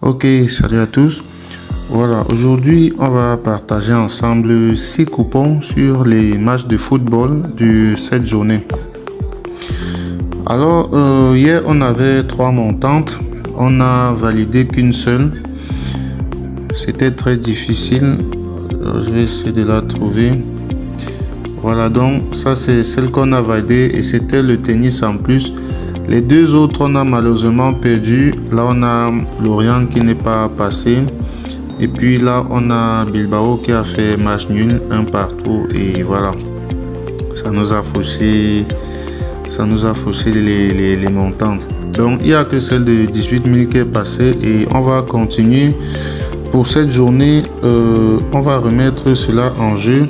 Ok, salut à tous. Voilà, aujourd'hui on va partager ensemble 6 coupons sur les matchs de football de cette journée. Alors, hier on avait 3 montantes, on a validé qu'une seule. C'était très difficile. Je vais essayer de la trouver. Voilà, donc ça c'est celle qu'on a validée et c'était le tennis en plus. Les deux autres on a malheureusement perdu. Là on a Lorient qui n'est pas passé. Et puis là on a Bilbao qui a fait match nul, un partout. Et voilà, ça nous a fauché les montantes. Donc il n'y a que celle de 18 000 qui est passée. Et on va continuer pour cette journée. On va remettre cela en jeu.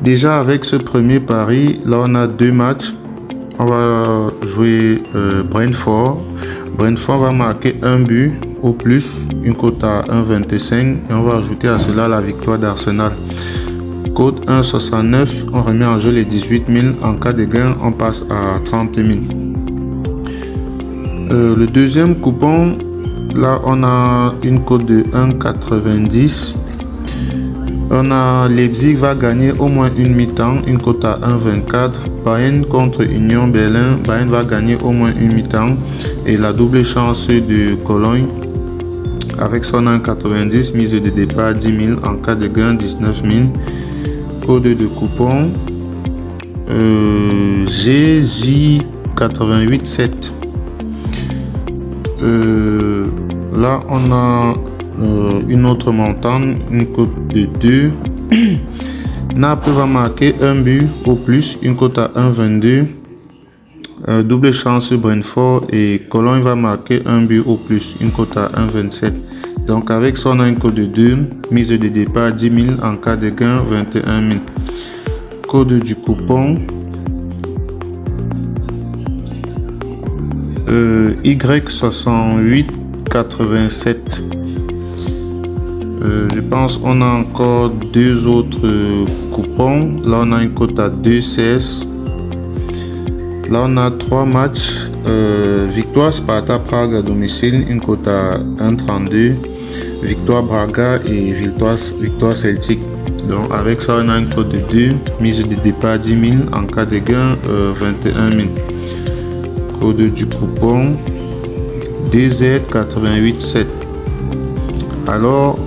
Déjà avec ce premier pari, là on a 2 matchs. On va jouer Brentford. Brentford va marquer un but au plus, une cote à 1,25. Et on va ajouter à cela la victoire d'Arsenal. Cote 1,69. On remet en jeu les 18 000. En cas de gain, on passe à 30 000. Le deuxième coupon, là on a une cote de 1,90. On a Leipzig va gagner au moins une mi-temps, une cote à 1,24. Bayern contre Union Berlin, Bayern va gagner au moins une mi-temps. Et la double chance de Cologne avec son 1,90, mise de départ 10 000, en cas de gain 19 000. Code de coupon GJ887. Là on a une autre montante, une cote de 2. Naples va marquer un but au plus, une cote à 1,22. Double chance Brentford et Cologne va marquer un but au plus, une cote à 1,27. Donc avec ça on a une cote de 2, mise de départ 10 000, en cas de gain 21 000. Code du coupon Y6887. Je pense on a encore 2 autres coupons. Là on a une cote à 2,16. Là on a 3 matchs. Victoire Sparta Prague à domicile, une cote à 1,32. Victoire Braga et victoire Celtic. Donc avec ça on a une cote de 2, mise de départ 10 000, en cas de gain 21 000. Code du coupon DZ887. Alors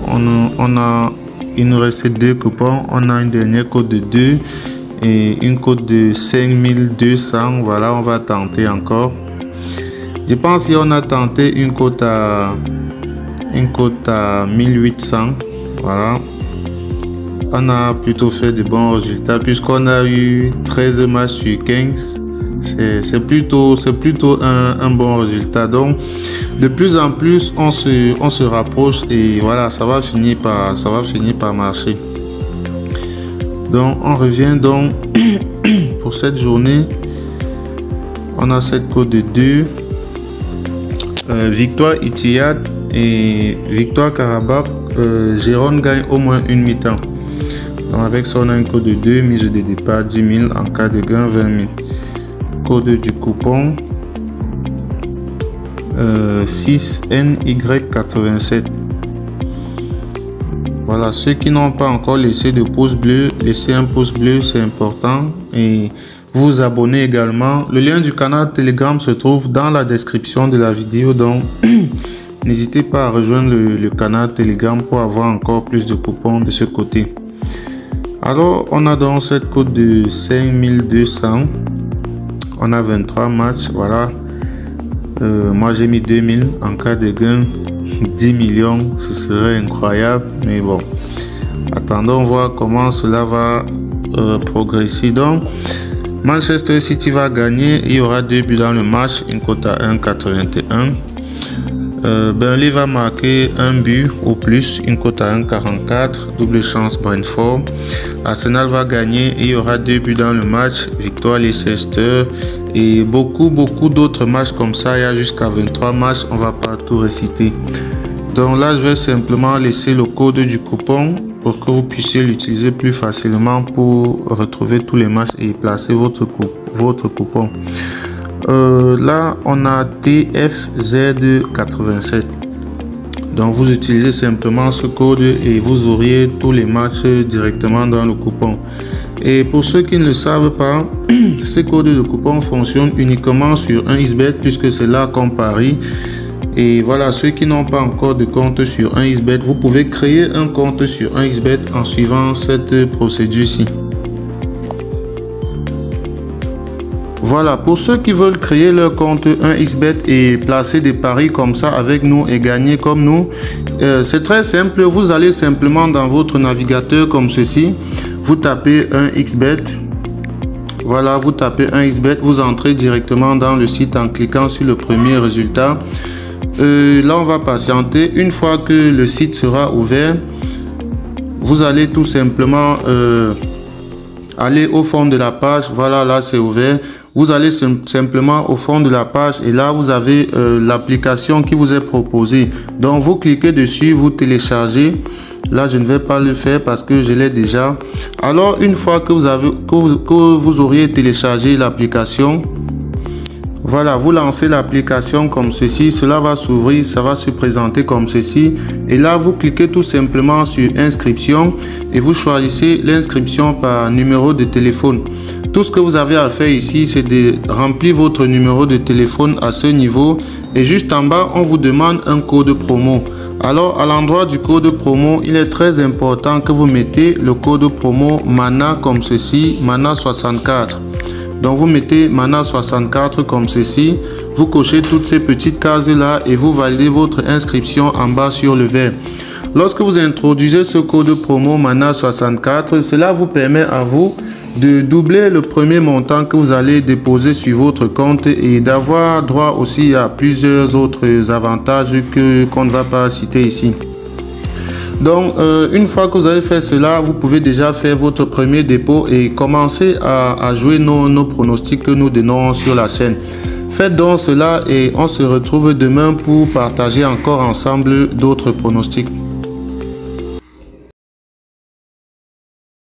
il nous reste 2 coupons. On a une dernière cote de 2 et une cote de 5200. Voilà, on va tenter encore. Je pense qu'on a tenté une cote à 1800. Voilà, on a plutôt fait de bons résultats puisqu'on a eu 13 matchs sur 15. C'est plutôt un bon résultat. Donc de plus en plus on se rapproche et voilà, ça va finir par marcher. Donc on revient donc pour cette journée. On a cette cote de 2. Victoire Etihad et victoire Karabakh. Gérone gagne au moins une mi-temps. Donc avec ça on a une cote de 2, mise de départ 10 000, en cas de gain 20 000. Code du coupon 6NY87. Voilà, ceux qui n'ont pas encore laissé de pouce bleu, laissez un pouce bleu, c'est important, et vous abonnez également. Le lien du canal Telegram se trouve dans la description de la vidéo, donc n'hésitez pas à rejoindre le canal Telegram pour avoir encore plus de coupons de ce côté. Alors on a donc cette cote de 5200. On a 23 matchs, voilà. Moi j'ai mis 2000, en cas de gain 10 millions, ce serait incroyable, mais bon, attendons voir comment cela va progresser. Donc Manchester City va gagner, il y aura 2 buts dans le match, une cote à 1,81. Burnley va marquer un but au plus, une cote à 1,44. Double chance Brentford. Arsenal va gagner, il y aura 2 buts dans le match, victoire Leicester. Et beaucoup d'autres matchs comme ça. Il y a jusqu'à 23 matchs, on va pas tout réciter. Donc là je vais simplement laisser le code du coupon pour que vous puissiez l'utiliser plus facilement pour retrouver tous les matchs et placer votre coupon. là on a TFZ87. Donc vous utilisez simplement ce code et vous auriez tous les matchs directement dans le coupon. Et pour ceux qui ne le savent pas, ces codes de coupon fonctionnent uniquement sur 1xBet puisque c'est là qu'on parie. Et voilà, ceux qui n'ont pas encore de compte sur 1xBet, vous pouvez créer un compte sur 1xBet en suivant cette procédure-ci. Voilà, pour ceux qui veulent créer leur compte 1xBet et placer des paris comme ça avec nous et gagner comme nous, c'est très simple. Vous allez simplement dans votre navigateur comme ceci, vous tapez 1xBet. Voilà, vous tapez 1xBet, vous entrez directement dans le site en cliquant sur le premier résultat. Là, on va patienter. Une fois que le site sera ouvert, vous allez tout simplement aller au fond de la page. Voilà, là c'est ouvert. Vous allez simplement au fond de la page et là vous avez l'application qui vous est proposée. Donc vous cliquez dessus, vous téléchargez. Là je ne vais pas le faire parce que je l'ai déjà. Alors une fois que vous auriez téléchargé l'application, voilà, vous lancez l'application comme ceci, cela va s'ouvrir, ça va se présenter comme ceci. Et là, vous cliquez tout simplement sur inscription et vous choisissez l'inscription par numéro de téléphone. Tout ce que vous avez à faire ici, c'est de remplir votre numéro de téléphone à ce niveau. Et juste en bas, on vous demande un code promo. Alors, à l'endroit du code promo, il est très important que vous mettez le code promo MANA comme ceci, MANA 64. Donc vous mettez MANA 64 comme ceci, vous cochez toutes ces petites cases là et vous validez votre inscription en bas sur le vert. Lorsque vous introduisez ce code promo MANA 64, cela vous permet à vous de doubler le premier montant que vous allez déposer sur votre compte et d'avoir droit aussi à plusieurs autres avantages qu'on ne va pas citer ici. Donc, une fois que vous avez fait cela, vous pouvez déjà faire votre premier dépôt et commencer à jouer nos pronostics que nous donnons sur la chaîne. Faites donc cela et on se retrouve demain pour partager encore ensemble d'autres pronostics.